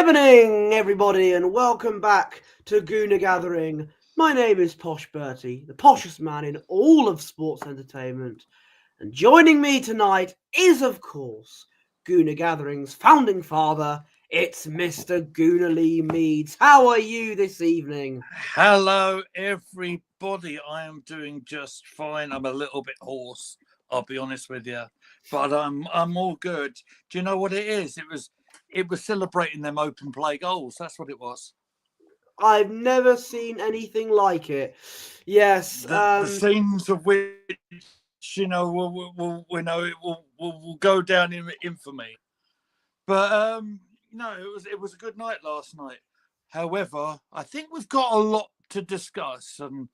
Evening, everybody, and welcome back to Gooner Gathering. My name is Posh Bertie, the poshest man in all of sports entertainment. And joining me tonight is, of course, Gooner Gathering's founding father. It's Mr. Gooner Lee Meads. How are you this evening? Hello, everybody. I am doing just fine. I'm a little bit hoarse, I'll be honest with you, but I'm all good. Do you know what it is? It was celebrating them open play goals. That's what it was. I've never seen anything like it. Yes, The scenes of which will go down in infamy. But no, it was a good night last night. However, I think we've got a lot to discuss, and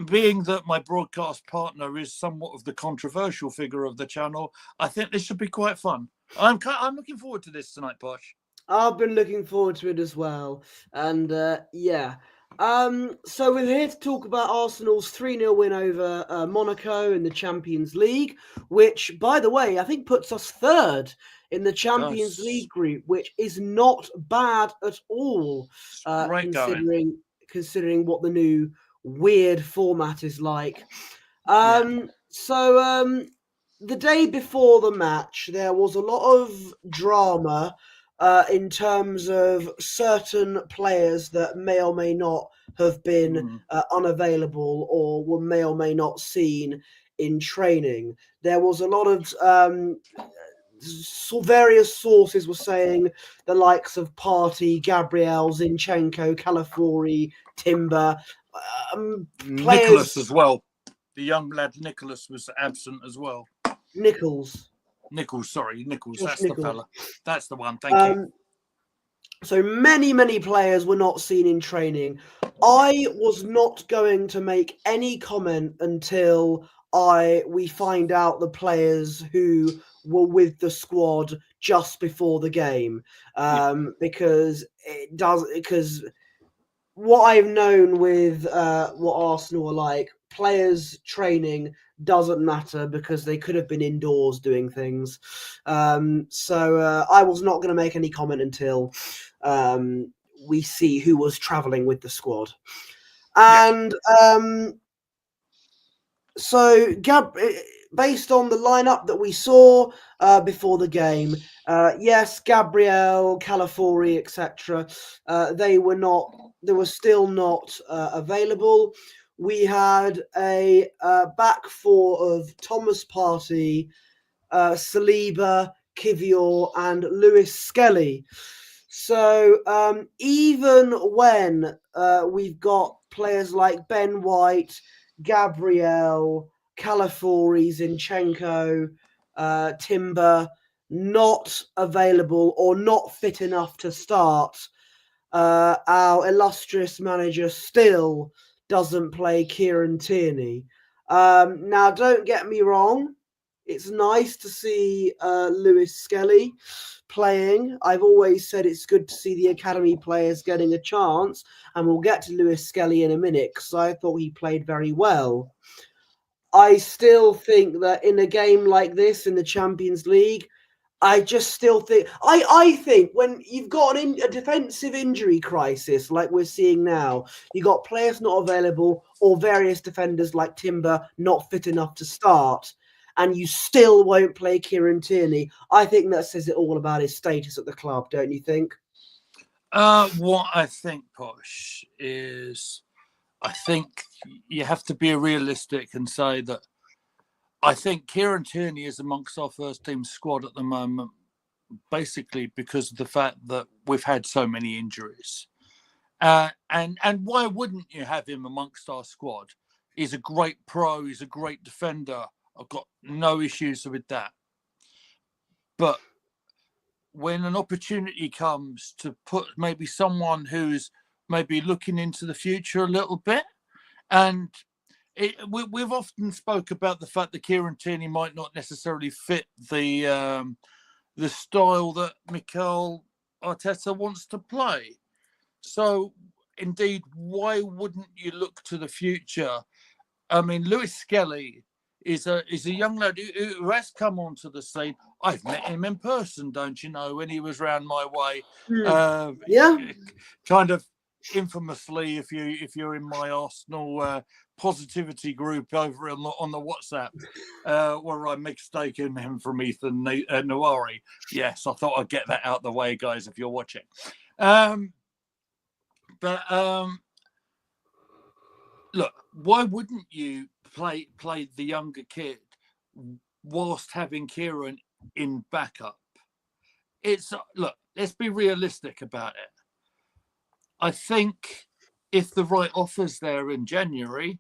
being that my broadcast partner is somewhat of the controversial figure of the channel, I think this should be quite fun. I'm looking forward to this tonight, Posh. I've been looking forward to it as well. And yeah. So we're here to talk about Arsenal's 3-0 win over Monaco in the Champions League, which, by the way, I think puts us third in the Champions League group, which is not bad at all, Great considering what the new weird format is like. So the day before the match, there was a lot of drama in terms of certain players that may or may not have been unavailable or may or may not seen in training. There was a lot of various sources were saying the likes of Bertie, Gabriel, Zinchenko, Calafiori, Timber, players. Nicholas as well. The young lad Nicholas was absent as well. Nichols. Sorry, Nichols. Josh That's Nichols. the fella. That's the one. Thank you. So many players were not seen in training. I was not going to make any comment until we find out the players who were with the squad just before the game, because what I've known with what Arsenal are like, players training doesn't matter because they could have been indoors doing things. So I was not going to make any comment until we see who was travelling with the squad. And so based on the lineup that we saw before the game, yes, Gabriel, Calafiori, etc., they were still not available. We had a back four of Thomas Partey, Saliba, Kivior, and Lewis Skelly. So even when we've got players like Ben White, Gabriel, Calafiori, Zinchenko, Timber not available or not fit enough to start, our illustrious manager still doesn't play Kieran Tierney. Now, don't get me wrong. It's nice to see Lewis Skelly playing. I've always said it's good to see the academy players getting a chance, and we'll get to Lewis Skelly in a minute because I thought he played very well. I still think that in a game like this in the Champions League, I just still think I think when you've got a defensive injury crisis like we're seeing now, you got players not available or various defenders like Timber not fit enough to start, and you still won't play Kieran Tierney. I think that says it all about his status at the club, don't you think? What I think, Posh, is I think you have to be realistic and say that I think Kieran Tierney is amongst our first team squad at the moment, basically because of the fact that we've had so many injuries. And why wouldn't you have him amongst our squad? He's a great pro. He's a great defender. I've got no issues with that. But when an opportunity comes to put maybe someone who's maybe looking into the future a little bit, and we've often spoke about the fact that Kieran Tierney might not necessarily fit the style that Mikel Arteta wants to play. So, indeed, why wouldn't you look to the future? I mean, Lewis Skelly is a young lad who has come onto the scene. I've met him in person, don't you know, when he was round my way. Yeah. Kind of infamously, if you're in my Arsenal positivity group over on the WhatsApp, where I mistaken him from Ethan Nawari. Yes, I thought I'd get that out the way, guys, if you're watching. Look, why wouldn't you play the younger kid whilst having Kieran in backup? It's look, let's be realistic about it. I think if the right offer's there in January,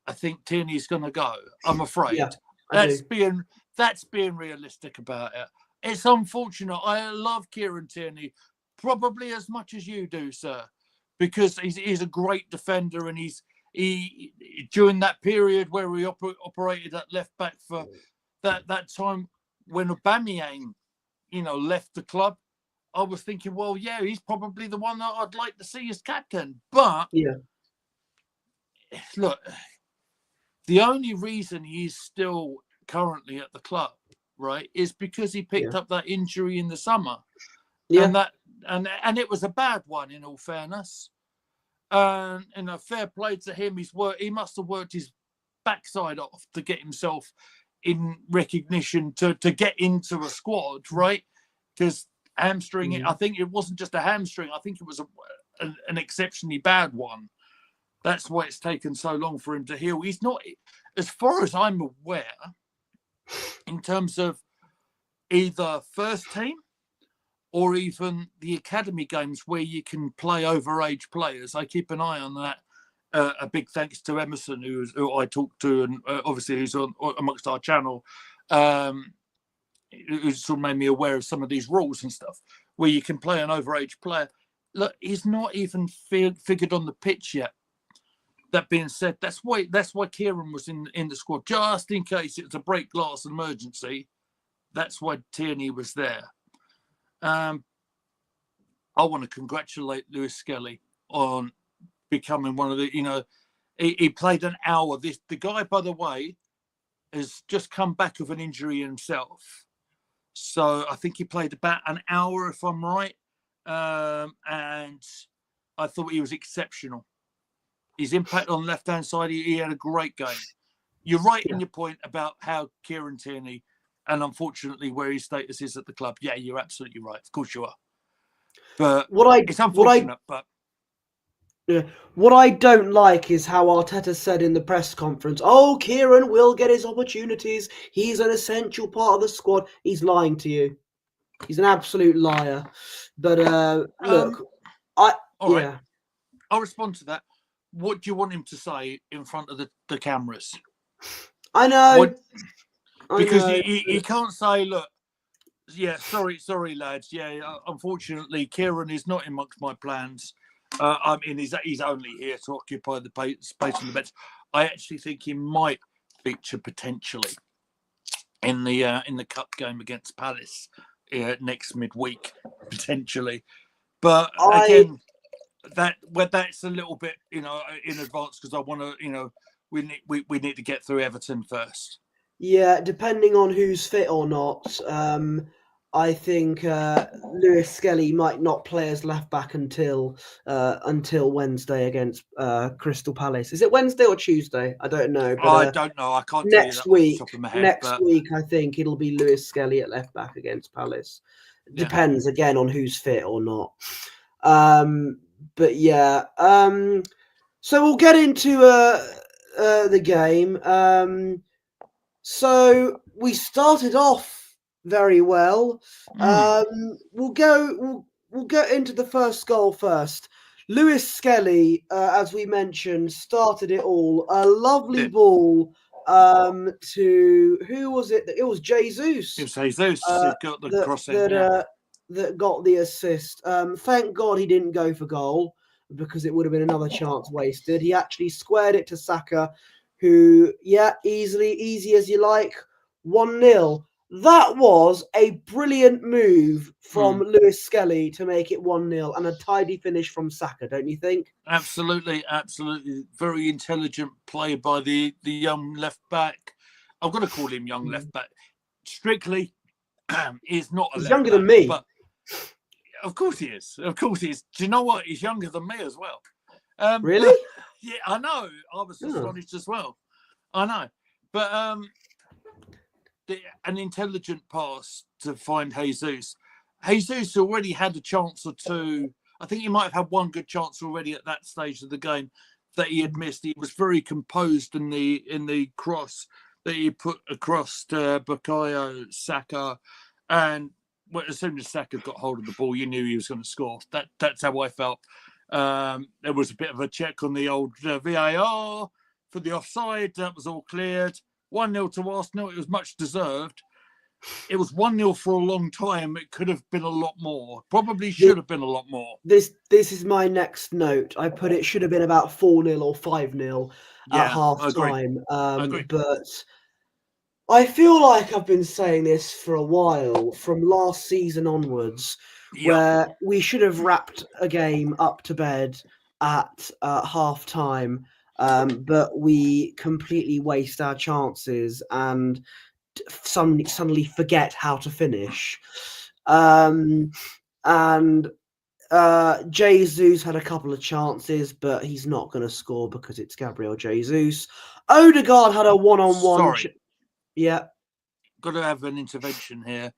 I think Tierney's going to go. I'm afraid. Yeah, that's being realistic about it. It's unfortunate. I love Kieran Tierney probably as much as you do, sir, because he's a great defender, and he during that period where we operated at left back for that time when Aubameyang, left the club, I was thinking, well, yeah, he's probably the one that I'd like to see as captain. But yeah, look, the only reason he's still currently at the club, right, is because he picked up that injury in the summer. yeah. And it was a bad one, in all fairness. And a fair play to him. He must have worked his backside off to get himself in recognition to get into a squad, right? Because hamstring, I think it wasn't just a hamstring. I think it was an exceptionally bad one. That's why it's taken so long for him to heal. He's not, as far as I'm aware, in terms of either first team or even the academy games where you can play overage players. I keep an eye on that. A big thanks to Emerson, who I talked to, and obviously who's on amongst our channel, who sort of made me aware of some of these rules and stuff, where you can play an overage player. Look, he's not even figured on the pitch yet. That being said, that's why Kieran was in the squad, just in case it was a break glass emergency. That's why Tierney was there. I want to congratulate Lewis Skelly on becoming one of the, he played an hour. The guy, by the way, has just come back of an injury himself. So I think he played about an hour, if I'm right. And I thought he was exceptional. His impact on the left-hand side, he had a great game. You're right in your point about how Kieran Tierney, and unfortunately where his status is at the club. Yeah, you're absolutely right. Of course you are. But it's unfortunate. What I don't like is how Arteta said in the press conference, "Oh, Kieran will get his opportunities. He's an essential part of the squad." He's lying to you. He's an absolute liar. But look, right. I'll respond to that. What do you want him to say in front of the cameras? I know. Because you can't say, look, yeah, sorry, lads. Yeah, unfortunately, Kieran is not amongst my plans. I mean, he's only here to occupy the space on the bench. I actually think he might feature potentially in the cup game against Palace next midweek, potentially. But again, that's a little bit, in advance, because I want to, we need to get through Everton first. Yeah, depending on who's fit or not, I think Lewis Skelly might not play as left back until Wednesday against Crystal Palace. Is it Wednesday or Tuesday? I don't know. But, I don't know. I can't tell you that off the top of my head. Next week, I think it'll be Lewis Skelly at left back against Palace. Depends again on who's fit or not. But yeah. So we'll get into the game. So we started off very well. We'll go into the first goal first. Lewis Skelly, as we mentioned, started it all. A lovely ball to who was it? It was Jesus. It was Jesus who got the crossing. That got the assist. Thank God he didn't go for goal, because it would have been another chance wasted. He actually squared it to Saka, who, easy as you like, 1-0. That was a brilliant move from Lewis Skelly to make it 1-0, and a tidy finish from Saka, don't you think? Absolutely. Very intelligent play by the young left back. I've got to call him young left back. Strictly, is not a He's left younger back, than me. but of course he is. Of course he is. Do you know what? He's younger than me as well. Really? Yeah, I know. I was Oh. astonished as well. I know. But an intelligent pass to find Jesus. Jesus already had a chance or two. I think he might have had one good chance already at that stage of the game that he had missed. He was very composed in the cross that he put across to Bukayo Saka, and as soon as Saka got hold of the ball, you knew he was going to score. That's how I felt. There was a bit of a check on the old VAR for the offside. That was all cleared. 1-0 to Arsenal. It was much deserved. It was 1-0 for a long time. It could have been a lot more. Probably should have been a lot more. This is my next note. I put it should have been about 4-0 or 5-0 at half time. But I feel like I've been saying this for a while, from last season onwards, where we should have wrapped a game up to bed at half time, but we completely waste our chances and suddenly forget how to finish. Jesus had a couple of chances, but he's not going to score because it's Gabriel Jesus. Odegaard had a one-on-one. Yeah. Got to have an intervention here.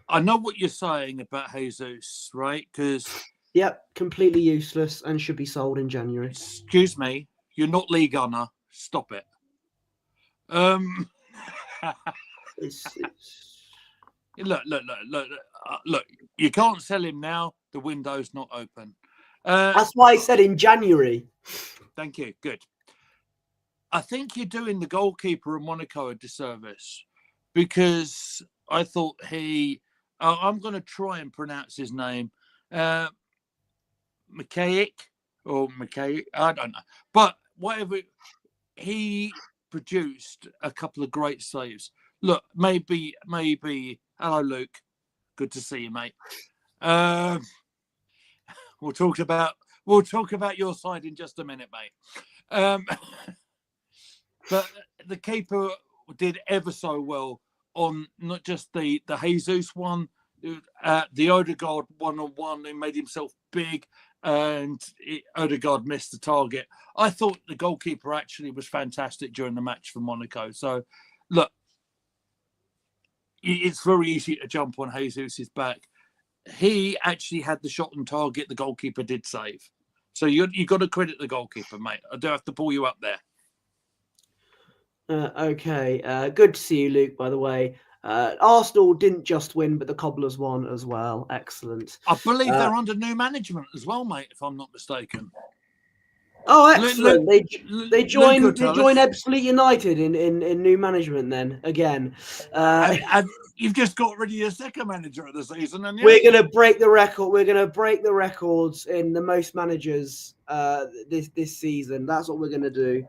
I know what you're saying about Jesus, right? Because yep, completely useless and should be sold in January. Excuse me, you're not league owner. Stop it. Look. You can't sell him now. The window's not open. That's why I said in January. Thank you. Good. I think you're doing the goalkeeper of Monaco a disservice because I thought I'm going to try and pronounce his name. Mikhaik or Mikhaik, I don't know. But whatever, he produced a couple of great saves. Look, maybe. Hello, Luke. Good to see you, mate. We'll talk about your side in just a minute, mate. But the keeper did ever so well on not just the Jesus one, the Odegaard one-on-one. He made himself big, and Odegaard missed the target. I thought the goalkeeper actually was fantastic during the match for Monaco. So, look, it's very easy to jump on Jesus's back. He actually had the shot on target. The goalkeeper did save. So you got to credit the goalkeeper, mate. I do have to pull you up there. Okay. Good to see you, Luke, by the way. Arsenal didn't just win, but the Cobblers won as well. Excellent. I believe they're under new management as well, mate, if I'm not mistaken. Oh, excellent! They joined Ebbsfleet United in new management then again. And you've just got rid of your second manager of the season, and we're going to break the record. We're going to break the records in the most managers this season. That's what we're going to do.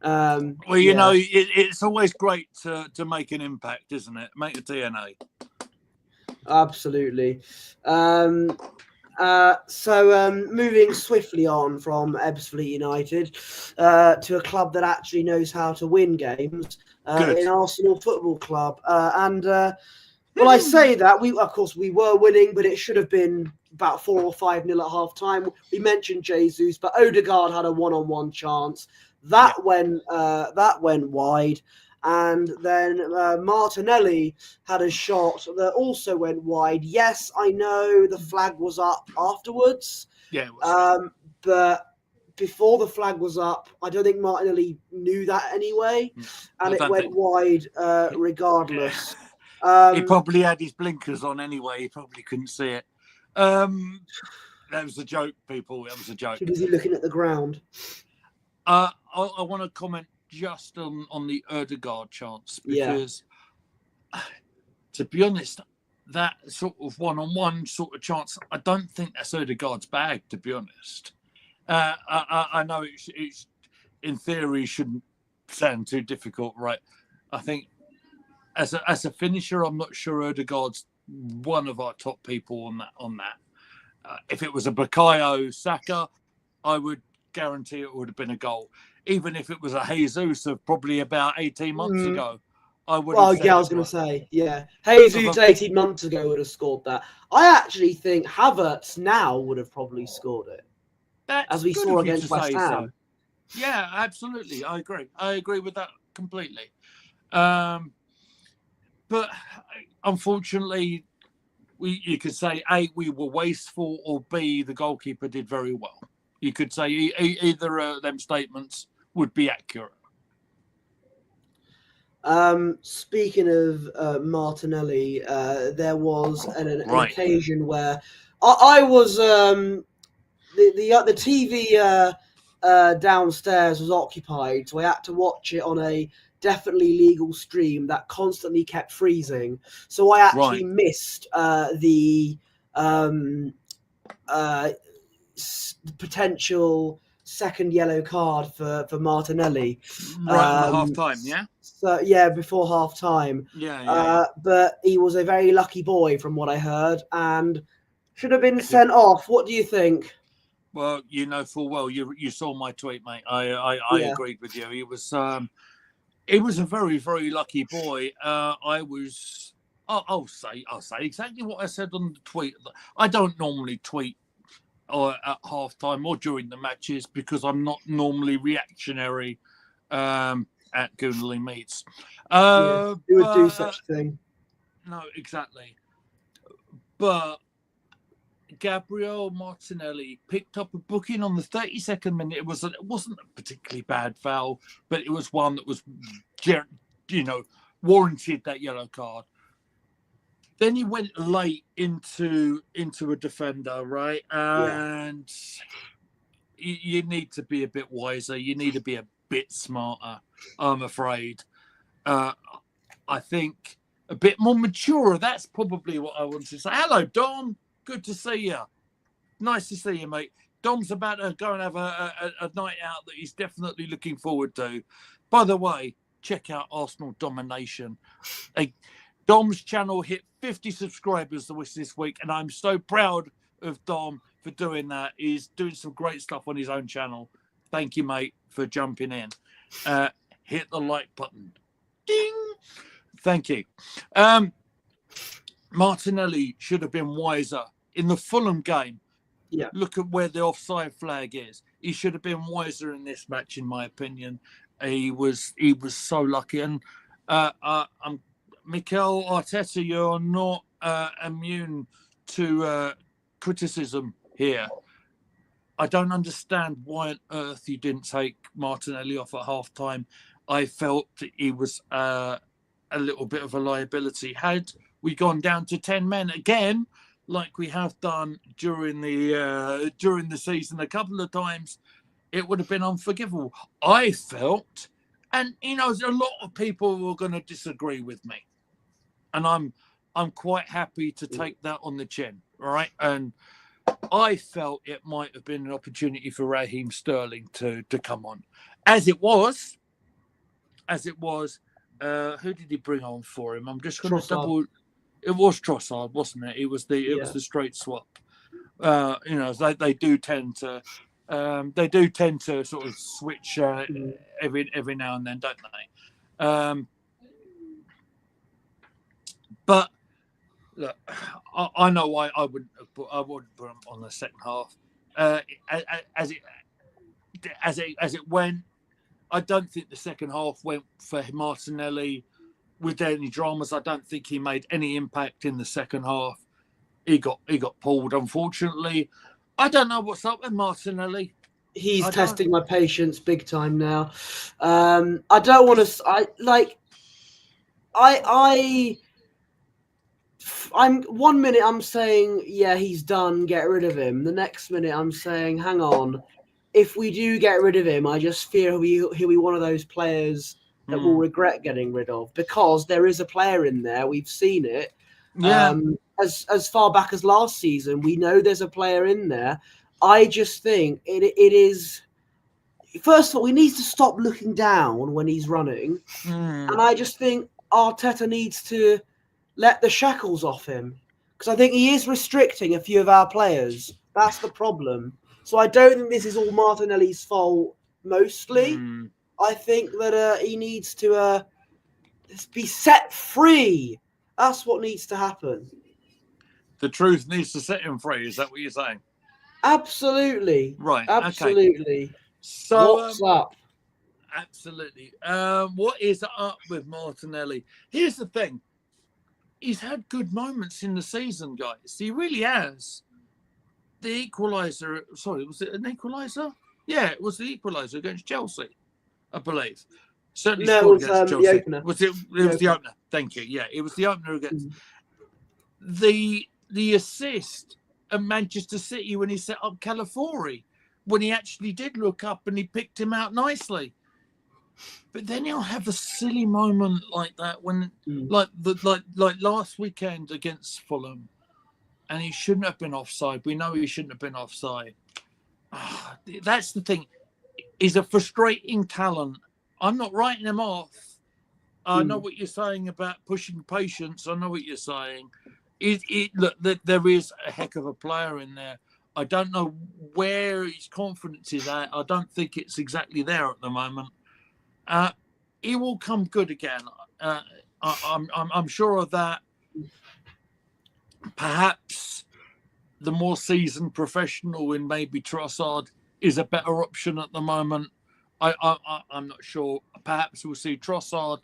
Well, you know, it's always great to make an impact, isn't it? Make a DNA. Absolutely. So moving swiftly on from Ebbsfleet United to a club that actually knows how to win games in Arsenal Football Club. Well, I say that of course we were winning, but it should have been about 4 or 5-0 at half time. We mentioned Jesus, but Odegaard had a one-on-one chance that went wide. And then Martinelli had a shot that also went wide. Yes, I know the flag was up afterwards. Yeah, it was. But before the flag was up, I don't think Martinelli knew that anyway. And it went wide regardless. He probably had his blinkers on anyway. He probably couldn't see it. That was a joke, people. That was a joke. Was he looking at the ground? I want to comment just on the Odegaard chance because, to be honest, that sort of one-on-one sort of chance, I don't think that's Odegaard's bag, to be honest. I know it's in theory shouldn't sound too difficult, right? I think as a finisher, I'm not sure Odegaard's one of our top people on that. If it was a Bukayo Saka, I would guarantee it would have been a goal. even if it was a Jesus of probably about 18 months Mm. ago, I would have Well, said yeah, I it was going to was. say, yeah. Jesus But 18 months ago would have scored that. I actually think Havertz now would have probably scored it, that's as we good saw of you to against West say so. Ham. Yeah, absolutely. I agree. I agree with that completely. But unfortunately, you could say A, we were wasteful, or B, the goalkeeper did very well. You could say either of them statements would be accurate. Speaking of Martinelli, there was an Right. occasion where I was the TV downstairs was occupied, so I had to watch it on a definitely legal stream that constantly kept freezing. So I actually Right. missed the uh, potential second yellow card for Martinelli. Right on the half time, yeah? So yeah, before half time. Yeah. But he was a very lucky boy, from what I heard, and should have been sent off. What do you think? Well, you know full well. You saw my tweet, mate. I Yeah, agreed with you. He was a very very lucky boy. I'll say exactly what I said on the tweet. I don't normally tweet or at halftime or during the matches because I'm not normally reactionary at Goonley meets. yeah. Who would do But such a thing? no, exactly. But Gabriel Martinelli picked up a booking on the 32nd minute. It wasn't a particularly bad foul, but it was one that was, warranted that yellow card. Then he went late into a defender, right? Yeah, And you need to be a bit wiser. You need to be a bit smarter, I'm afraid. Uh, I think a bit more mature. That's probably what I want to say. Hello, Dom. Good to see you. Nice to see you, mate. Dom's about to go and have a night out that he's definitely looking forward to. By the way, check out Arsenal Domination. Dom's channel hit 50 subscribers this week, and I'm so proud of Dom for doing that. He's doing some great stuff on his own channel. Thank you, mate, for jumping in. Hit the like button. Ding! Thank you. Martinelli should have been wiser in the Fulham game. yeah. Look at where the offside flag is. He should have been wiser in this match, in my opinion. He was so lucky. And Mikel Arteta, you're not immune to criticism here. I don't understand why on earth you didn't take Martinelli off at half time. I felt that he was a little bit of a liability. Had we gone down to 10 men again, like we have done during the season a couple of times, it would have been unforgivable. I felt, and a lot of people were going to disagree with me, and I'm quite happy to take that on the chin, right? And I felt it might have been an opportunity for Raheem Sterling to come on, as it was. Who did he bring on for him? I'm just going to Trossard. double. It was Trossard, wasn't it? It was Yeah. the straight swap. They do tend to sort of switch every now and then, don't they? But look, I know why I wouldn't put him on the second half. As it went, I don't think the second half went for Martinelli with any dramas. I don't think he made any impact in the second half. He got pulled, unfortunately. I don't know what's up with Martinelli. He's testing my patience big time now. I don't want to. I'm 1 minute I'm saying yeah he's done, get rid of him. The next minute I'm saying hang on, if we do get rid of him, I just fear he'll be one of those players that we'll regret getting rid of, because there is a player in there. We've seen it. Yeah. As far back as last season, we know there's a player in there. I just think it is. First of all, he needs to stop looking down when he's running, and I just think Arteta needs to let the shackles off him, because I think he is restricting a few of our players. That's the problem. So I don't think this is all Martinelli's fault. mostly. I think that he needs to be set free. That's what needs to happen. The truth needs to set him free. Is that what you're saying? Absolutely. Right. Absolutely. Okay. So what's up? Absolutely. What is up with Martinelli? Here's the thing. He's had good moments in the season, guys. He really has. The equaliser. Sorry, was it an equaliser? Yeah, it was the equaliser against Chelsea, I believe. Certainly No, scored it was against the Chelsea. opener. Was it? It was the opener. Thank you. Yeah, it was the opener against the assist at Manchester City when he set up Calafiori, when he actually did look up and he picked him out nicely. But then he'll have a silly moment like that when, like last weekend against Fulham, and he shouldn't have been offside. We know he shouldn't have been offside. That's the thing. He's a frustrating talent. I'm not writing him off. I know what you're saying about pushing patience. I know what you're saying. Look, there is a heck of a player in there. I don't know where his confidence is at. I don't think it's exactly there at the moment. He will come good again. I'm sure of that. Perhaps the more seasoned professional in maybe Trossard is a better option at the moment. I'm not sure. Perhaps we'll see Trossard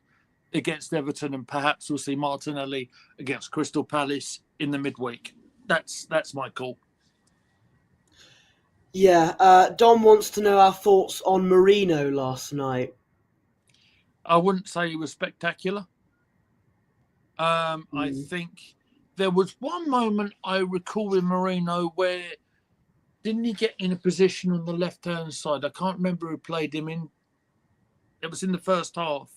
against Everton, and perhaps we'll see Martinelli against Crystal Palace in the midweek. That's my call. Yeah, Dom wants to know our thoughts on Marino last night. I wouldn't say he was spectacular. I think there was one moment I recall with Marino where didn't he get in a position on the left-hand side? I can't remember who played him in. It was in the first half.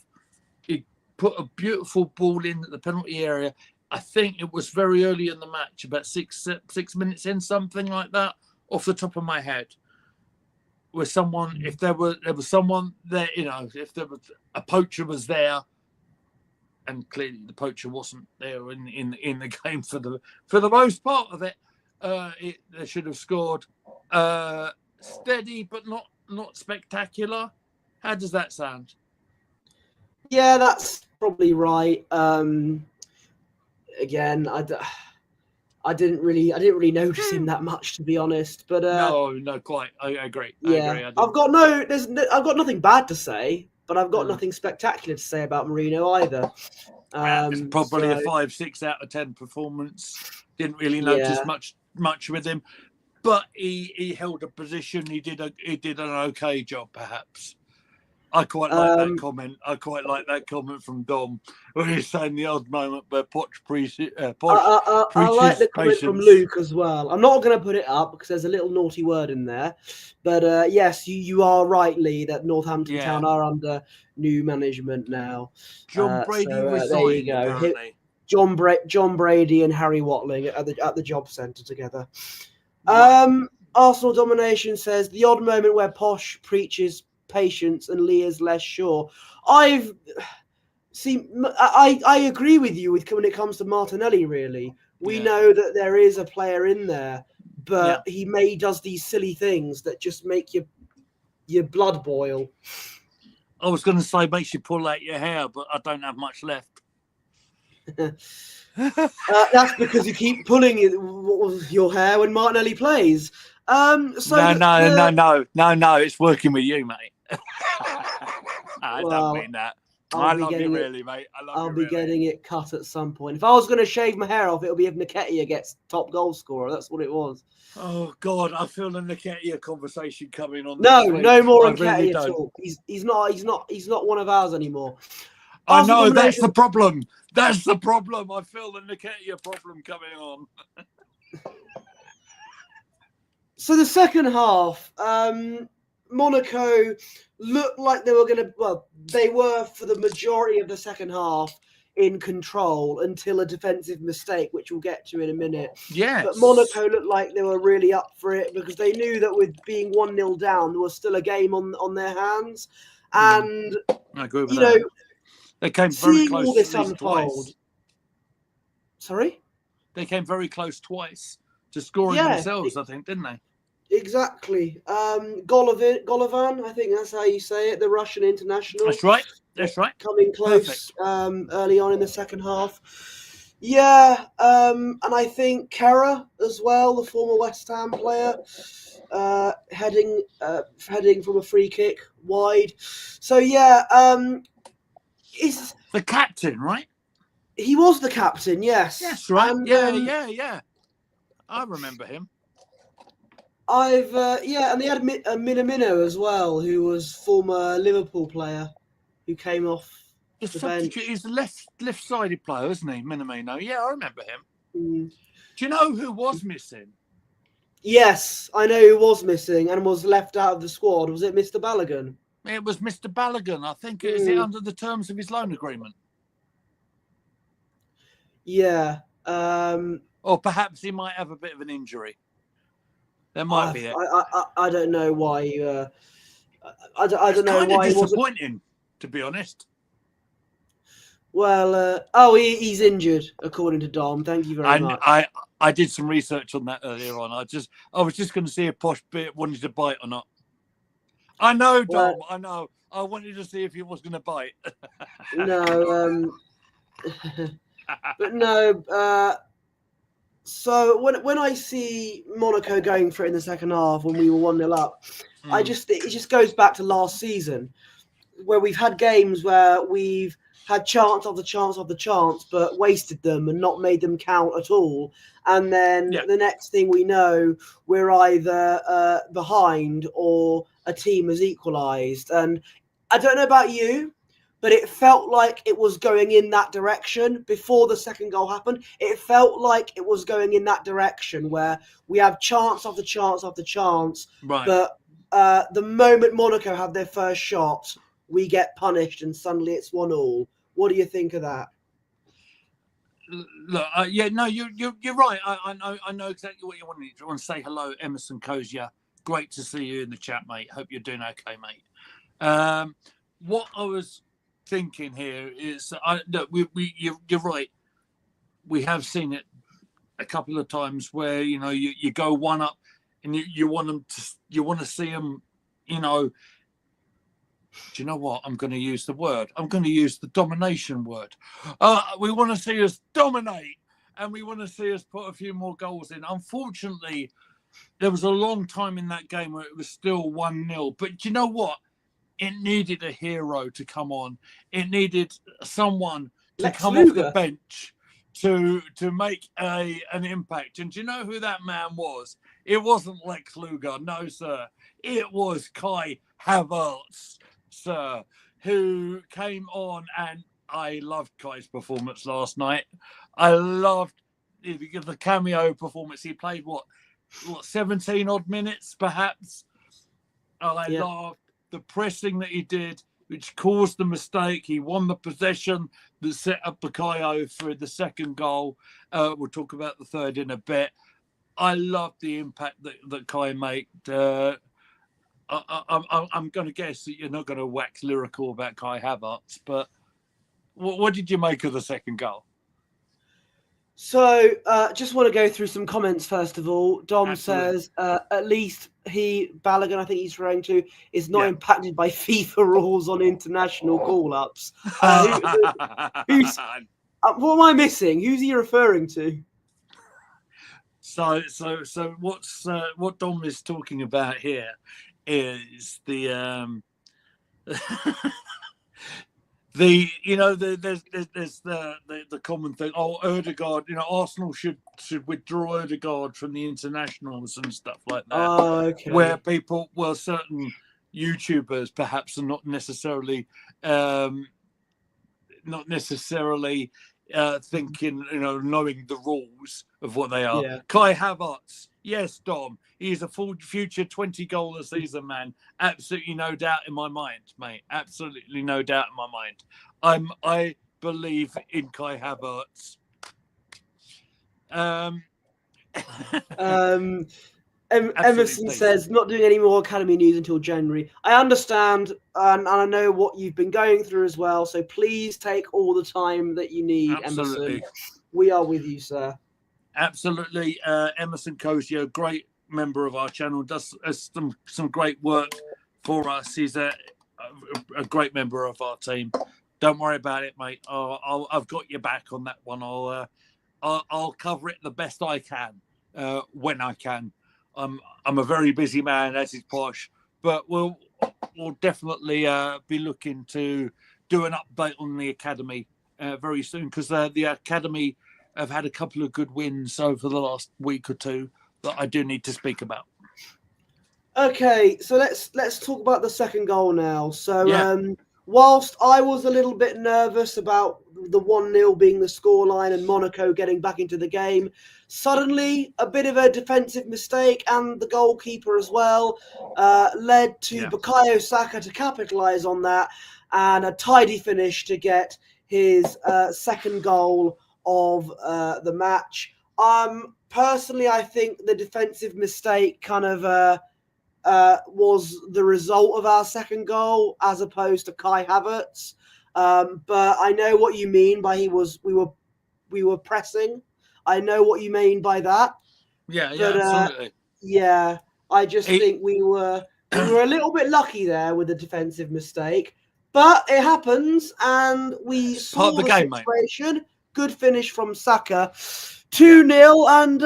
He put a beautiful ball in at the penalty area. I think it was very early in the match, about six minutes in, something like that, off the top of my head. Where someone, if there was someone there, if there was a poacher was there, and clearly the poacher wasn't there in the game for the most part of it, they should have scored. Steady, but not spectacular. How does that sound? Yeah, that's probably right. Again, I didn't really notice him that much, to be honest. But no, quite. I agree. Yeah, I've got nothing bad to say, but I've got nothing spectacular to say about Marino either. It's probably a 5-6 out of 10 performance. Didn't really notice much with him, but he held a position. He did an okay job, perhaps. I quite like that comment. I quite like that comment from Dom, where he's saying the odd moment where Poch preaches I like the comment from Luke as well. I'm not going to put it up because there's a little naughty word in there. But yes, you are right, Lee, that Northampton Town are under new management now. John Brady resigned, there you go. apparently. John Brady and Harry Watling at the job centre together. Right. Arsenal Domination says the odd moment where Posh preaches patience and Leah's less sure. I agree with you when it comes to Martinelli. Really, we know that there is a player in there, but he does these silly things that just make your blood boil. I was going to say makes you pull out your hair, but I don't have much left. That's because you keep pulling your hair when Martinelli plays. No. It's working with you, mate. I don't mean that. I love you really, mate. I'll be getting it cut at some point. If I was going to shave my hair off, it'll be if Nketiah gets top goal scorer. That's what it was. Oh God, I feel the Nketiah conversation coming on. No more Nketiah talk. He's not one of ours anymore. I know that's the problem. That's the problem. I feel the Nketiah problem coming on. So the second half, Monaco looked like they were they were for the majority of the second half in control until a defensive mistake, which we'll get to in a minute. Yes. But Monaco looked like they were really up for it because they knew that with being 1-0 down, there was still a game on their hands. And, I agree with that. They came very close all this at least unfold. twice. Sorry? They came very close twice to scoring themselves, I think, didn't they? Exactly. Golovin, I think that's how you say it, the Russian international. That's right. That's right. Coming Perfect. close early on in the second half. Yeah, and I think Kera as well, the former West Ham player, heading from a free kick wide. So yeah, is The captain, right? he was the captain? Yes, Yes, right. and Yeah. I remember him. and they had Minamino as well, who was former Liverpool player, who came off The the substitute. bench. He's a left-sided player, isn't he, Minamino? Yeah, I remember him. Mm. Do you know who was missing? Yes, I know who was missing and was left out of the squad. Was it Mr. Balogun? It was Mr. Balogun. I think is it Mm. under the terms of his loan agreement, Yeah. or perhaps he might have a bit of an injury. There might be it. I don't know why. I It's don't know kind of why he wasn't. disappointing, to be honest. Well, he's injured, according to Dom. Thank you very much. I did some research on that earlier on. I was just going to see if Posh Bit wanted to bite or not. I know, Dom. I know. I wanted to see if he was going to bite. No. But no. So when I see Monaco going for it in the second half when we were 1-0 up, it just goes back to last season, where we've had games where we've had chance after chance after chance, but wasted them and not made them count at all. And then the next thing we know, we're either behind or a team has equalised. And I don't know about you, but it felt like it was going in that direction before the second goal happened. It felt like it was going in that direction where we have chance after chance after chance, right. but the moment Monaco have their first shot, we get punished and suddenly it's 1-1. What do you think of that? Look, you're right. I know exactly what you want. I want to say hello, Emerson Kozia. Great to see you in the chat, mate. Hope you're doing okay, mate. What I was thinking here is, you're right. We have seen it a couple of times where you go one up, and you want to see them, Do you know what? I'm going to use the word. I'm going to use the domination word. We want to see us dominate, and we want to see us put a few more goals in. Unfortunately, there was a long time in that game where it was still 1-0. But do you know what? It needed a hero to come on. It needed someone to come off the bench to make an impact. And do you know who that man was? It wasn't Lex Luger, no, sir. It was Kai Havertz, sir, who came on, and I loved Kai's performance last night. I loved the cameo performance. He played, what 17 odd minutes, perhaps. I loved the pressing that he did, which caused the mistake. He won the possession that set up Bukayo for the second goal. We'll talk about the third in a bit. I love the impact that Kai made. I'm going to guess that you're not going to wax lyrical about Kai Havertz, but what did you make of the second goal? So, just want to go through some comments first of all. Dom Absolutely. says, at least Balogun, I think he's referring to, is not impacted by FIFA rules on international call-ups. What am I missing? Who's he referring to? So what Dom is talking about here is the there's the common thing. Oh, Ødegaard, Arsenal should withdraw Ødegaard from the internationals and stuff like that. Oh, okay. Where certain YouTubers perhaps are not necessarily thinking, knowing the rules of what they are. Yeah. Kai Havertz, yes, Dom, he's a full future 20-goal a season man. Absolutely no doubt in my mind, mate. Absolutely no doubt in my mind. I believe in Kai Havertz. Emerson says, not doing any more academy news until January. I understand, and I know what you've been going through as well, so please take all the time that you need, Emerson. We are with you, sir. Absolutely. Emerson Kozio, great member of our channel, does some great work for us. He's a great member of our team. Don't worry about it, mate. I've got your back on that one. I'll cover it the best I can when I can. I'm a very busy man, as is Posh, but we'll definitely be looking to do an update on the academy very soon, because the academy have had a couple of good wins over the last week or two that I do need to speak about. Okay, so let's talk about the second goal now. So Yeah. whilst I was a little bit nervous about the 1-0 being the scoreline and Monaco getting back into the game, suddenly a bit of a defensive mistake and the goalkeeper as well led to Bukayo Saka to capitalise on that, and a tidy finish to get his second goal of the match. Personally, I think the defensive mistake kind of was the result of our second goal as opposed to Kai Havertz. But I know what you mean by we were pressing. I know what you mean by that. Yeah, But, absolutely. Yeah, I just think we were a little bit lucky there with the defensive mistake. But it happens, and we saw the game, situation. Mate. Good finish from Saka. 2-0, and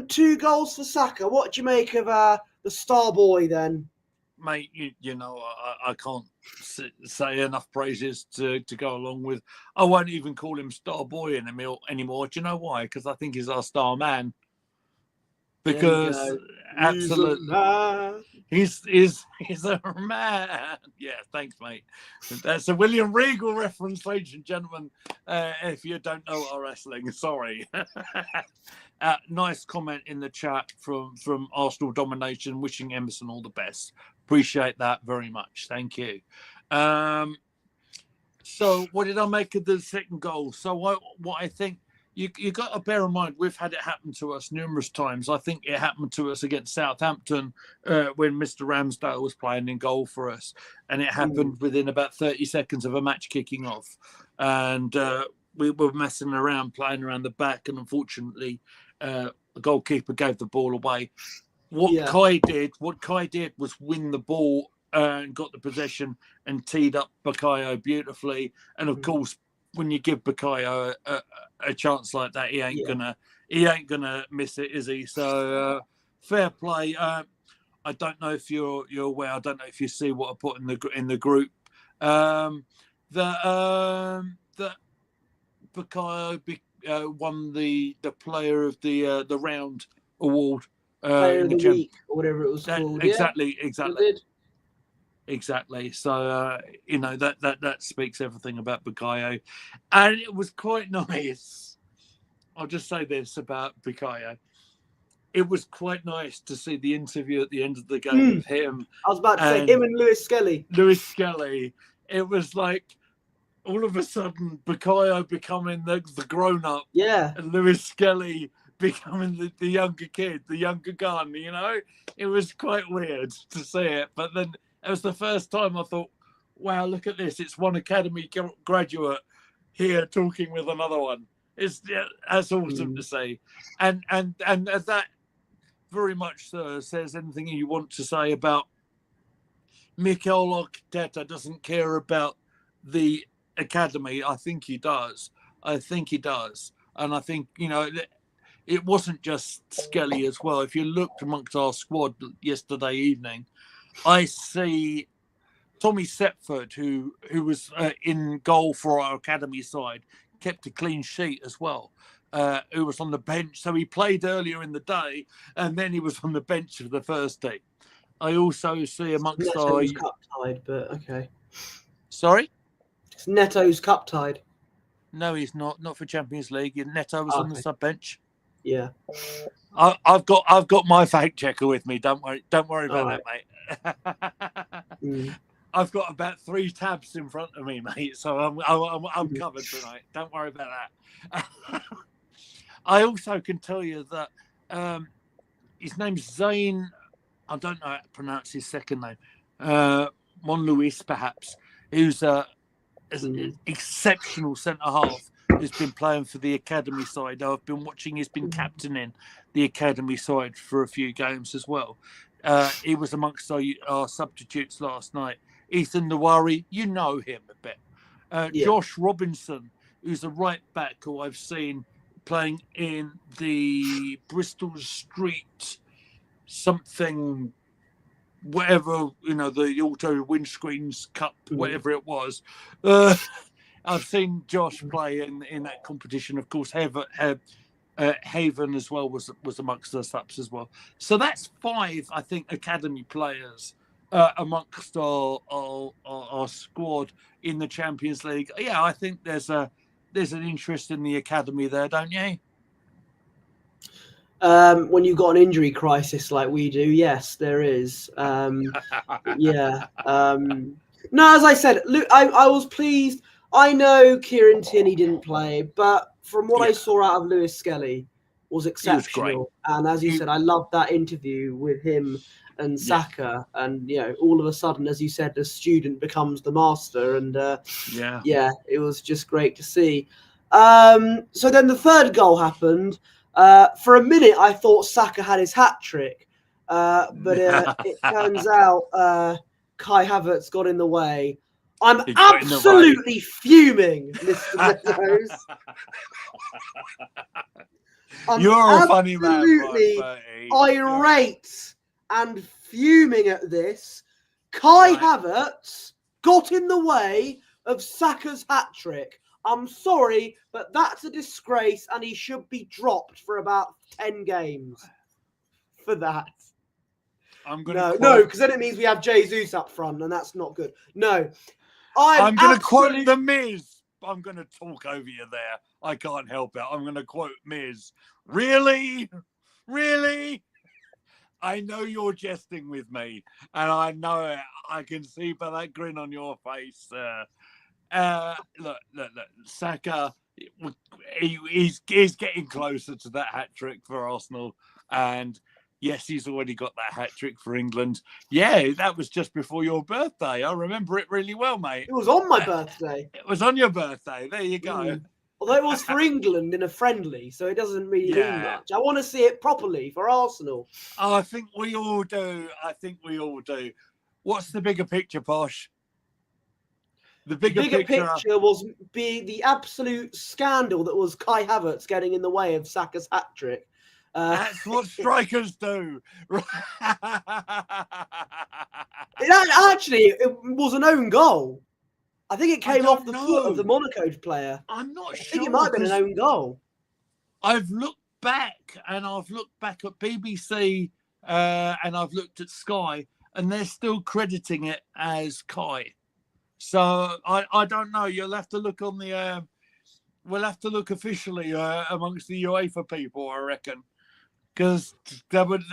2 goals for Saka. What do you make of the star boy then? Mate, you know, I can't say enough praises to go along with. I won't even call him star boy anymore. Do you know why? Because I think he's our star man. Because absolutely, he's a man. Yeah, thanks, mate. That's a William Regal reference, ladies and gentlemen. If you don't know our wrestling, sorry. Nice comment in the chat from Arsenal Domination, wishing Emerson all the best. Appreciate that very much. Thank you. So, what did I make of the second goal? So, what I think. You got to bear in mind, we've had it happen to us numerous times. I think it happened to us against Southampton when Mr. Ramsdale was playing in goal for us. And it happened within about 30 seconds of a match kicking off. And we were messing around, playing around the back. And unfortunately, the goalkeeper gave the ball away. What Kai did was win the ball and got the possession and teed up Bukayo beautifully. And of course, when you give Bukayo a chance like that, he ain't gonna miss it, is he? So fair play. I don't know if you're aware. I don't know if you see what I put in the group. That Bukayo won the player of the round award. Player of the week, or whatever it was called. Exactly. Exactly. So you know that speaks everything about Bukayo, and it was quite nice. I'll just say this about Bukayo. It was quite nice to see the interview at the end of the game with him. I was about to say him and Lewis Skelly. It was like all of a sudden Bukayo becoming the grown up. Yeah. And Lewis Skelly becoming the younger kid, the younger gun, you know? It was quite weird to see it. But then it was the first time I thought, wow, look at this. It's one academy graduate here talking with another one. That's awesome to see. And that very much says anything you want to say about Mikel Arteta doesn't care about the academy. I think he does. And I think, you know, it wasn't just Skelly as well. If you looked amongst our squad yesterday evening, I see Tommy Setford, who was in goal for our academy side, kept a clean sheet as well, who was on the bench. So he played earlier in the day, and then he was on the bench for the first team. I also see amongst Neto's cup tied, but okay. Sorry? It's Neto's cup tied. No, he's not. Not for Champions League. Neto was on the sub bench. Yeah. I've got my fact checker with me. Don't worry about that, mate. I've got about 3 tabs in front of me, mate. So I'm covered tonight. Don't worry about that. I also can tell you that his name's Zayn. I don't know how to pronounce his second name. Monluis, perhaps, who's an exceptional centre half has been playing for the academy side. I've been watching. He's been captaining the academy side for a few games as well. He was amongst our substitutes last night. Ethan Nawari, you know him a bit. Josh Robinson, who's a right back who I've seen playing in the Bristol Street something, whatever, the auto windscreens cup, whatever it was. I've seen Josh play in that competition. Of course, Haven as well was amongst the subs as well. So that's 5, I think, academy players amongst our squad in the Champions League. Yeah, I think there's an interest in the academy there, don't you? When you've got an injury crisis like we do, yes, there is. Yeah. No, as I said, Luke, I was pleased. I know Kieran Tierney didn't play, but from what I saw out of Lewis Skelly was exceptional. And as you said, I loved that interview with him and Saka. And, all of a sudden, as you said, the student becomes the master. And it was just great to see. So then the third goal happened. For a minute, I thought Saka had his hat trick, but it turns out Kai Havertz got in the way. I'm absolutely fuming, Mr. Meadows. You're a funny man, absolutely irate and fuming at this. Kai Havertz got in the way of Saka's hat trick. I'm sorry, but that's a disgrace, and he should be dropped for about 10 games for that. No, because then it means we have Jesus up front, and that's not good. No. I'm going to quote The Miz. I'm going to talk over you there. I can't help it. I'm going to quote Miz. Really? Really? I know you're jesting with me, and I know it. I can see by that grin on your face. Look, Saka, he's getting closer to that hat trick for Arsenal, and yes, he's already got that hat trick for England. Yeah, that was just before your birthday. I remember it really well, mate. It was on my birthday. It was on your birthday. There you go. Although it was for England in a friendly, so it doesn't really mean much. I want to see it properly for Arsenal. Oh, I think we all do. What's the bigger picture, Posh? The bigger picture was the absolute scandal that was Kai Havertz getting in the way of Saka's hat trick. That's what strikers do. It was an own goal. I think it came off the foot of the Monaco player. I'm not sure. I think it might have been an own goal. I've looked back at BBC and I've looked at Sky, and they're still crediting it as Kai. So I don't know. You'll have to look on the. We'll have to look officially amongst the UEFA people, I reckon, because there would.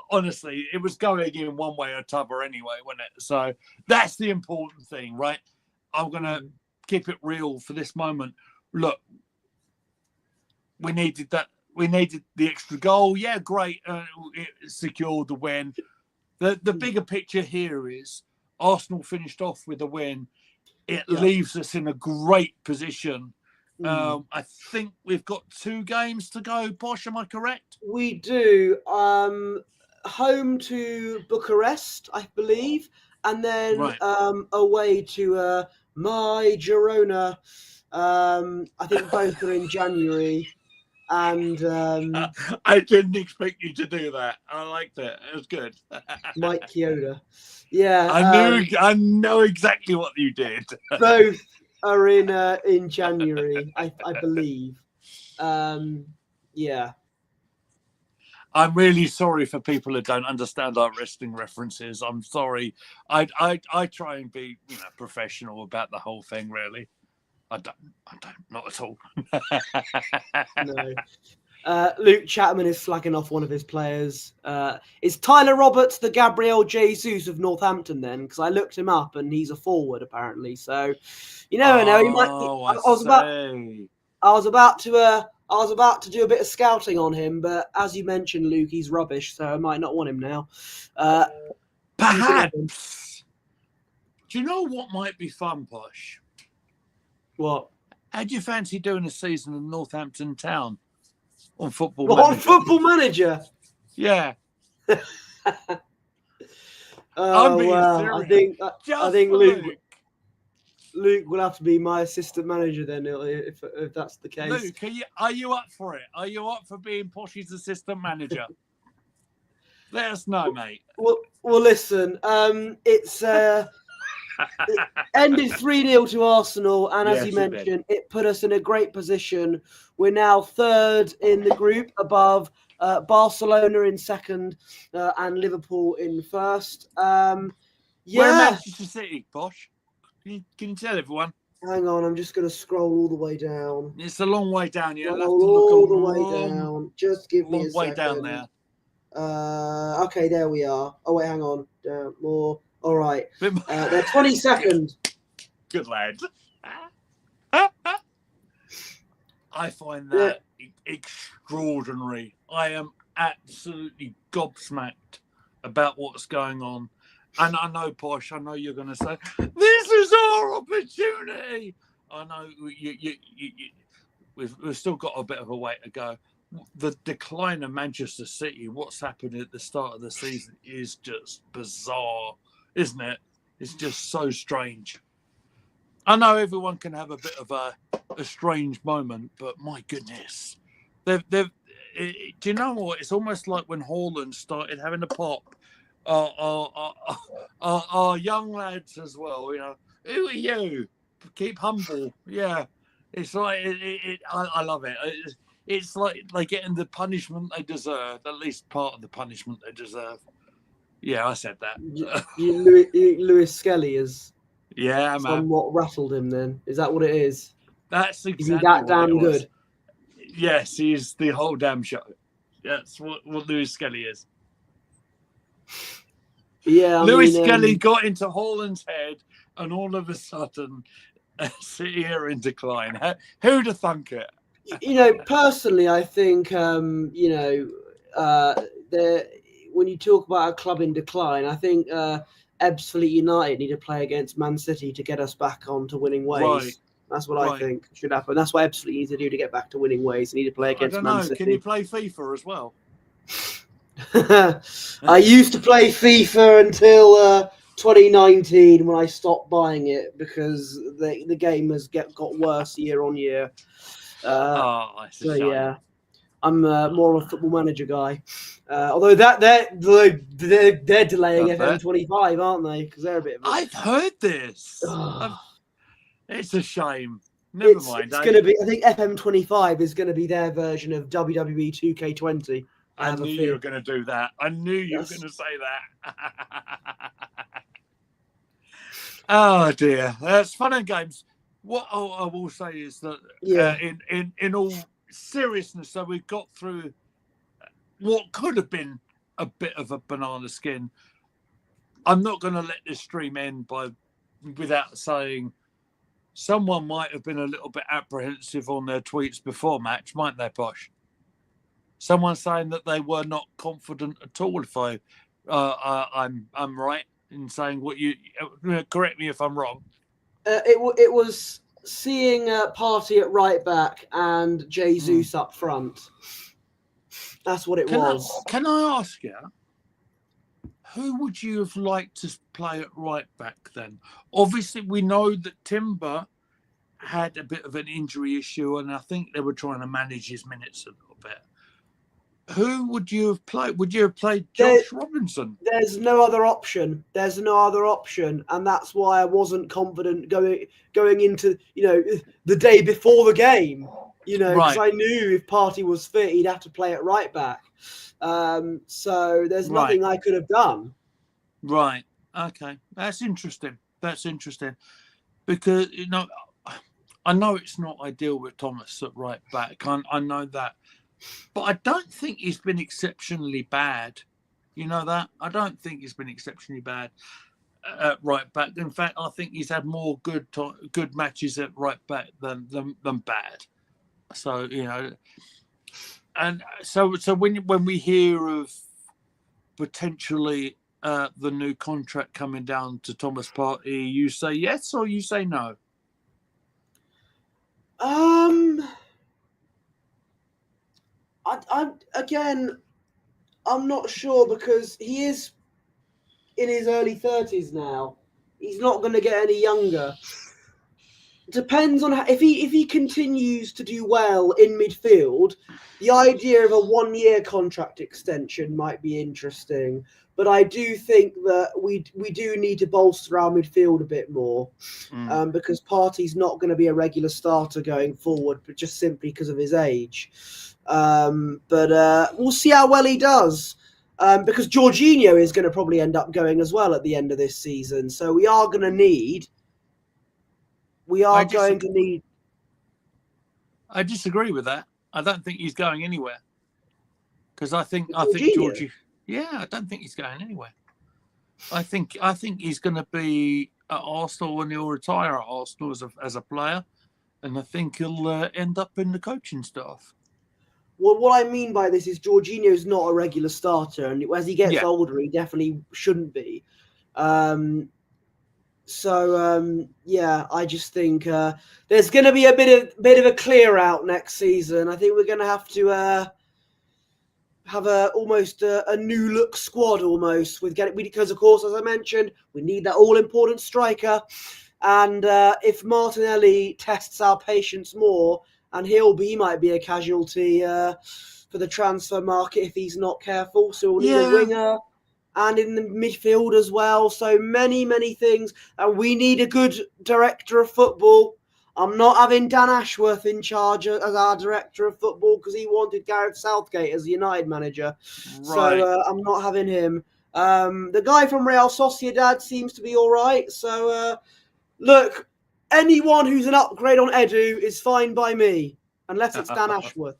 Honestly, it was going in one way or t'other anyway, wasn't it? So that's the important thing, right? I'm gonna keep it real for this moment. Look, we needed that. We needed the extra goal. Yeah, great. It secured the win. The bigger picture here is Arsenal finished off with a win. It leaves us in a great position. I think we've got 2 games to go. Posh, am I correct? We do. Home to Bucharest, I believe, and then away to my Girona. I think both are in January. And I didn't expect you to do that. I liked it. It was good. Mike Chioda. Yeah. I know exactly what you did. Both are in January, I believe. Yeah. I'm really sorry for people who don't understand our wrestling references. I'm sorry. I try and be professional about the whole thing, really. I don't, not at all. No. Luke Chapman is slagging off one of his players. Is Tyler Roberts the Gabriel Jesus of Northampton then? Because I looked him up and he's a forward apparently. So you never know. He might. I was about to do a bit of scouting on him, but as you mentioned, Luke, he's rubbish, so I might not want him now. Perhaps. Do you know what might be fun, Posh? What? How do you fancy doing a season of Northampton Town on Football Well, on Manager? Football Manager. Yeah. I'm Oh being well, serious. I think Luke will have to be my assistant manager then, if that's the case. Luke, are you up for it? Are you up for being Posh's assistant manager? Let us know, mate. Well, listen. It's it ended 3-0 to Arsenal, and as Yes, you mentioned, it put us in a great position. We're now third in the group, above Barcelona in second and Liverpool in first. We're Manchester City, Posh. Can you tell everyone? Hang on, I'm just going to scroll all the way down. It's a long way down. You'll have to All look the way down. Just give me a way second. down there. Okay, there we are. Oh wait, hang on. More. All right. They're 22nd. Good lad. I find that extraordinary. I am absolutely gobsmacked about what's going on. And I know, Posh, I know you're going to say, this is our opportunity. I know we've still got a bit of a way to go. The decline of Manchester City, what's happened at the start of the season is just bizarre, isn't it? It's just so strange. I know everyone can have a bit of a strange moment, but my goodness, do you know what? It's almost like when Haaland started having a pop. Our young lads as well, you know. Who are you? Keep humble. Yeah, it's like I love it. It's like they're getting the punishment they deserve. At least part of the punishment they deserve. Yeah, I said that. Lewis Skelly is. Yeah, man. Somewhat rattled him. Then is that what it is? That's exactly is he that what damn it was. Good? Yes, he's the whole damn show. That's what Lewis Skelly is. Yeah, Lewis Skelly got into Haaland's head, and all of a sudden, City are in decline. Who'd have thunk it? You know, personally, I think when you talk about a club in decline, I think Ebbsfleet United need to play against Man City to get us back onto winning ways. Right. That's what I think should happen. That's what Ebbsfleet needs to do to get back to winning ways. They need to play against Man City. Can you play FIFA as well? I used to play FIFA until 2019 when I stopped buying it because the game has got worse year on year. So yeah, I'm more of a Football Manager guy. Although they're delaying FM25, aren't they? Because they're a bit of I've heard this. It's a shame. Never mind. It's going to be. I think FM25 is going to be their version of WWE 2K20. I knew you were going to do that. I knew you were going to say that. Oh dear, that's fun and games. What I will say is that in all seriousness, so we've got through what could have been a bit of a banana skin. I'm not going to let this stream end without saying someone might have been a little bit apprehensive on their tweets before match, mightn't they, Posh? Someone saying that they were not confident at all. If I'm right in saying what you correct me if I'm wrong. It was seeing Partey at right back and Jesus up front. That's what it was. Can I ask you, who would you have liked to play at right back then? Obviously, we know that Timber had a bit of an injury issue, and I think they were trying to manage his minutes a little bit. Who would you have played? Would you have played Josh Robinson? There's no other option. And that's why I wasn't confident going into the day before the game. Because I knew if Partey was fit, he'd have to play at right back. So there's nothing I could have done. Right. Okay. That's interesting. Because I know it's not ideal with Thomas at right back. I know that. But I don't think he's been exceptionally bad. You know that? I don't think he's been exceptionally bad at right back. In fact, I think he's had more good matches at right back than bad. So, and so when we hear of potentially the new contract coming down to Thomas Partey, you say yes or you say no? Um, again, I'm not sure because he is in his early 30s now. He's not going to get any younger. Depends on if he continues to do well in midfield. The idea of a 1 year contract extension might be interesting, but I do think that we do need to bolster our midfield a bit more. Because Partey's not going to be a regular starter going forward, but just simply because of his age. But we'll see how well he does. Because Jorginho is going to probably end up going as well at the end of this season. So we are going to need. I disagree with that. I don't think he's going anywhere. Because I think Georgie. Yeah, I don't think he's going anywhere. I think he's going to be at Arsenal when he'll retire at Arsenal as a player, and I think he'll end up in the coaching staff. Well, what I mean by this is Jorginho is not a regular starter, and as he gets older, he definitely shouldn't be. I just think there's going to be a bit of a clear out next season. I think we're going to have to have almost a new look squad almost because of course, as I mentioned, we need that all important striker. And if Martinelli tests our patience more, and he might be a casualty for the transfer market if he's not careful. So we'll need a winger and in the midfield as well. So many things. And we need a good director of football. I'm not having Dan Ashworth in charge as our director of football because he wanted Gareth Southgate as the United manager. Right. So I'm not having him. The guy from Real Sociedad seems to be all right. So, look, anyone who's an upgrade on Edu is fine by me, unless it's Dan Ashworth.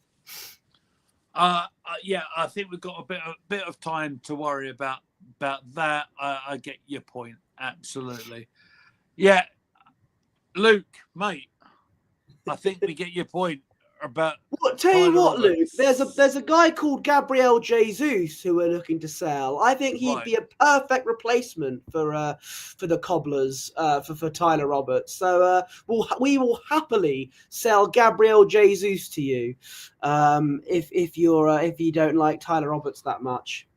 Yeah, I think we've got a bit of time to worry about that. I get your point, absolutely. Yeah, Luke, mate, I think we get your point about. Tell you what, Luke, there's a guy called Gabriel Jesus who we're looking to sell. I think he'd be a perfect replacement for the Cobblers for Tyler Roberts. So we will happily sell Gabriel Jesus to you if you don't like Tyler Roberts that much.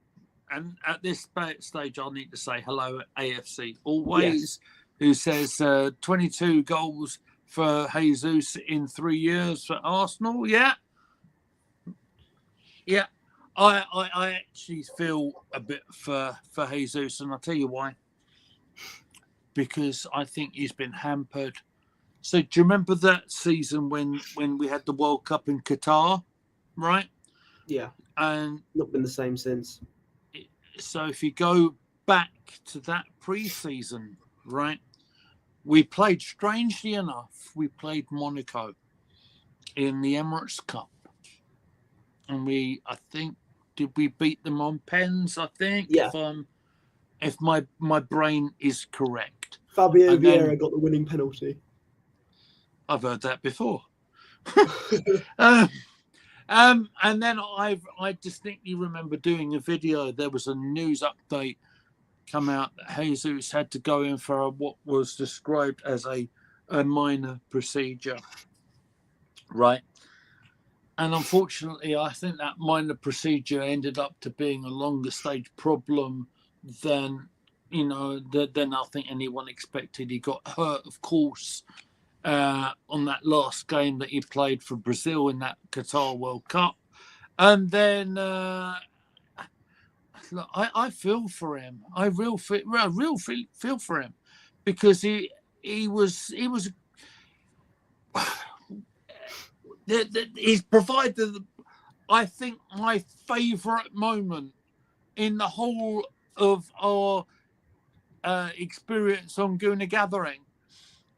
And at this stage, I'll need to say hello at AFC always, who says 22 goals for Jesus in 3 years for Arsenal. Yeah. I actually feel a bit for Jesus, and I'll tell you why. Because I think he's been hampered. So do you remember that season when we had the World Cup in Qatar, right? Yeah. And not been the same since. So if you go back to that pre-season, right? We played, strangely enough, Monaco in the Emirates Cup. And did we beat them on pens, I think? Yeah. If my brain is correct. Fabio Vieira got the winning penalty. I've heard that before. And then I distinctly remember doing a video. There was a news update come out that Jesus had to go in for what was described as a minor procedure, right? And unfortunately, I think that minor procedure ended up to being a longer stage problem than I think anyone expected. He got hurt, of course, on that last game that he played for Brazil in that Qatar World Cup. And then look, I feel for him. I real feel for him because he was he's provided, I think, my favourite moment in the whole of our experience on Gooner Gathering.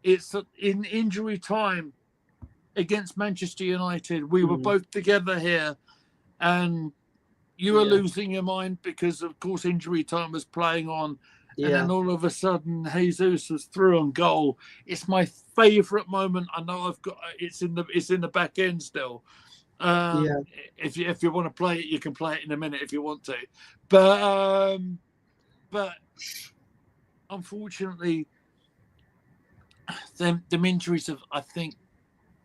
It's in injury time against Manchester United. We were both together here, and you were losing your mind because, of course, injury time was playing on. Yeah. And then all of a sudden, Jesus was through on goal. It's my favourite moment. I know it's in the back end still. If you want to play it, you can play it in a minute if you want to. But unfortunately, them injuries have, I think,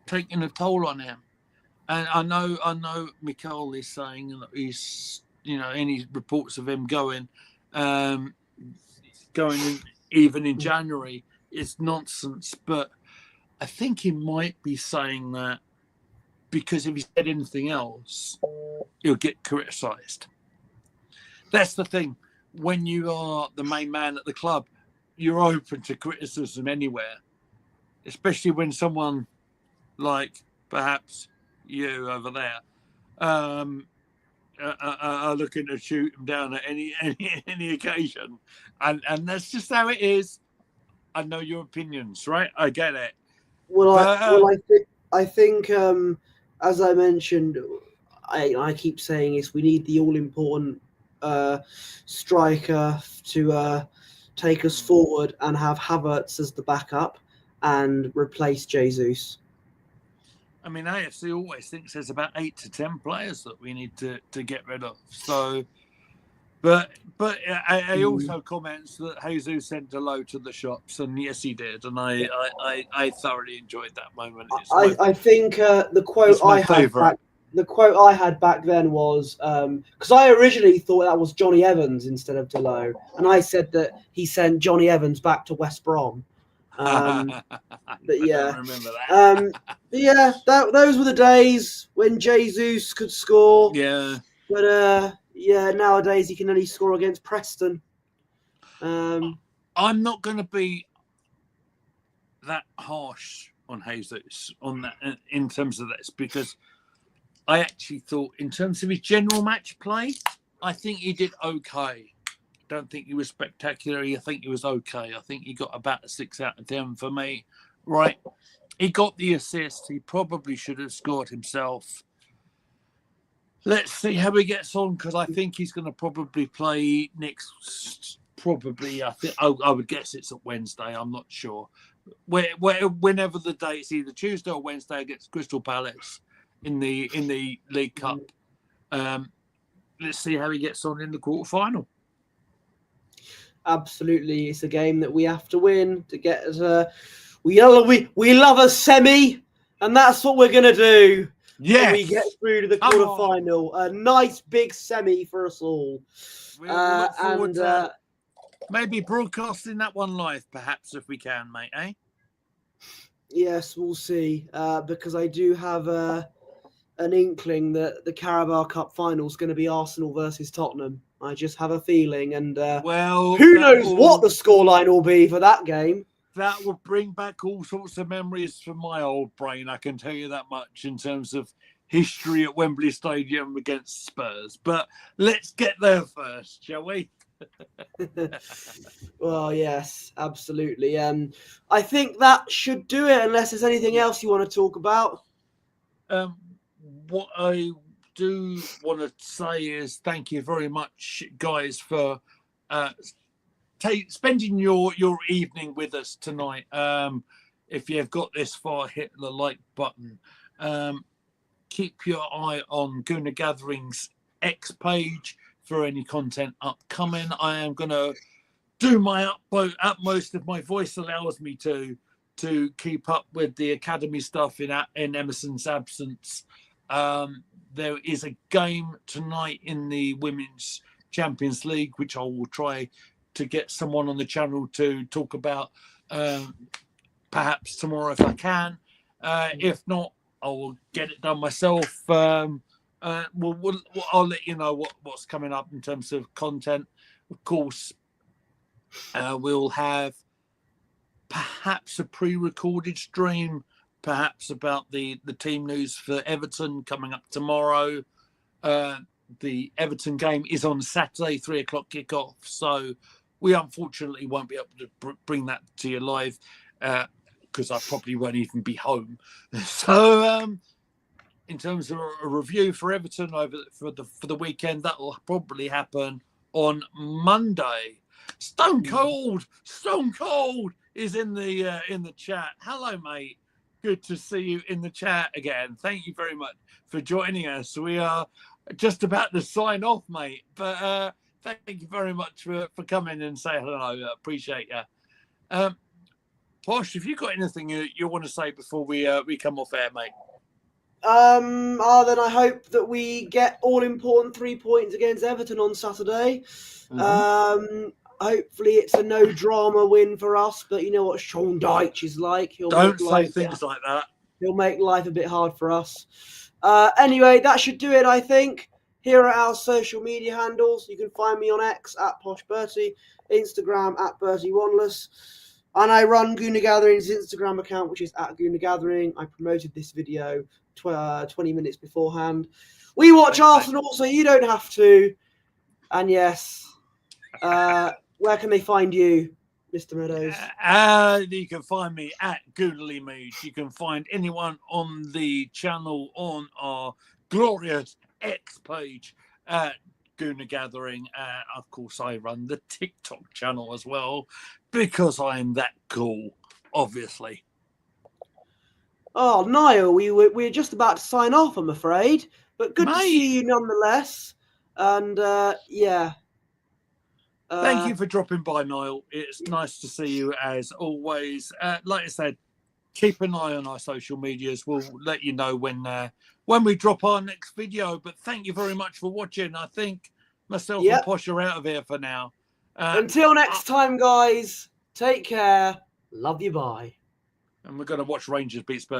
taking a toll on him. And I know Mikel is saying that he's, any reports of him going in, even in January, is nonsense. But I think he might be saying that because if he said anything else, he'll get criticised. That's the thing. When you are the main man at the club, you're open to criticism anywhere, especially when someone like perhaps you over there are looking to shoot him down at any occasion, and that's just how it is. I know your opinions, right? I get it. I think as I mentioned, I keep saying this: we need the all-important striker to take us forward, and have Havertz as the backup and replace Jesus. I mean, AFC always thinks there's about 8 to 10 players that we need to get rid of. So, but I also comments that Jesus sent Delo to the shops, and yes, he did, and I thoroughly enjoyed that moment. I think the quote I had back then was because I originally thought that was Johnny Evans instead of Delo, and I said that he sent Johnny Evans back to West Brom. But yeah, I remember that. Those were the days when Jesus could score. Yeah, but nowadays he can only score against Preston. I'm not going to be that harsh on Jesus on that in terms of this, because I actually thought in terms of his general match play, I think he did okay. Don't think he was spectacular. I think he was okay. I think he got about a 6 out of 10 for me. Right. He got the assist. He probably should have scored himself. Let's see how he gets on, because I think he's going to probably play next. Probably, I would guess it's at Wednesday. I'm not sure. Whenever the day, it's either Tuesday or Wednesday against Crystal Palace in the League Cup. Let's see how he gets on in the quarterfinal. Absolutely, it's a game that we have to win to get us. We love a semi, and that's what we're gonna do. Yes, we get through to the quarterfinal. A nice big semi for us all. We'll look forward to maybe broadcasting that one live, perhaps, if we can, mate. Eh? Yes, we'll see. Because I do have an inkling that the Carabao Cup final is going to be Arsenal versus Tottenham. I just have a feeling, and who knows what the scoreline will be for that game. That will bring back all sorts of memories from my old brain, I can tell you that much, in terms of history at Wembley Stadium against Spurs. But let's get there first, shall we? Well, yes, absolutely. I think that should do it, unless there's anything else you want to talk about. What I do want to say is thank you very much, guys, for spending your evening with us tonight. If you've got this far, hit the like button. Keep your eye on Gooner Gathering's X page for any content upcoming. I am going to do my utmost, if my voice allows me to keep up with the academy stuff in Emerson's absence. There is a game tonight in the Women's Champions League, which I will try to get someone on the channel to talk about perhaps tomorrow if I can. If not, I will get it done myself. I'll let you know what's coming up in terms of content. Of course, we'll have perhaps a pre-recorded stream, perhaps about the team news for Everton coming up tomorrow. The Everton game is on Saturday, 3 o'clock kickoff. So we unfortunately won't be able to bring that to you live because I probably won't even be home. So in terms of a review for Everton for the weekend, that will probably happen on Monday. Stone Cold is in the chat. Hello, mate. Good to see you in the chat again. Thank you very much for joining us. We are just about to sign off, mate. But thank you very much for coming and saying hello. I appreciate you. Posh, have you got anything you want to say before we come off air, mate? Then I hope that we get all important 3 points against Everton on Saturday. Hopefully it's a no drama win for us, but you know what Sean Dyche is like. Don't say things like that. He'll make life a bit hard for us. Anyway, that should do it, I think. Here are our social media handles. You can find me on X at PoshBertie, Instagram at BertieOneless. And I run Gooner Gathering's Instagram account, which is at Gooner Gathering. I promoted this video 20 minutes beforehand. We watch Arsenal, so you don't have to. And yes, where can they find you, Mr. Meadows? You can find me at Goonerly Mead. You can find anyone on the channel on our glorious X page at Gooner Gathering. Of course, I run the TikTok channel as well because I'm that cool, obviously. Oh, Niall, we're just about to sign off, I'm afraid, but good to see you nonetheless. And yeah. Thank you for dropping by, Niall. It's nice to see you as always. Like I said, keep an eye on our social medias. We'll let you know when we drop our next video. But thank you very much for watching. I think myself and Posh are out of here for now. Until next time, guys, take care. Love you, bye. And we're going to watch Rangers beat Spurs.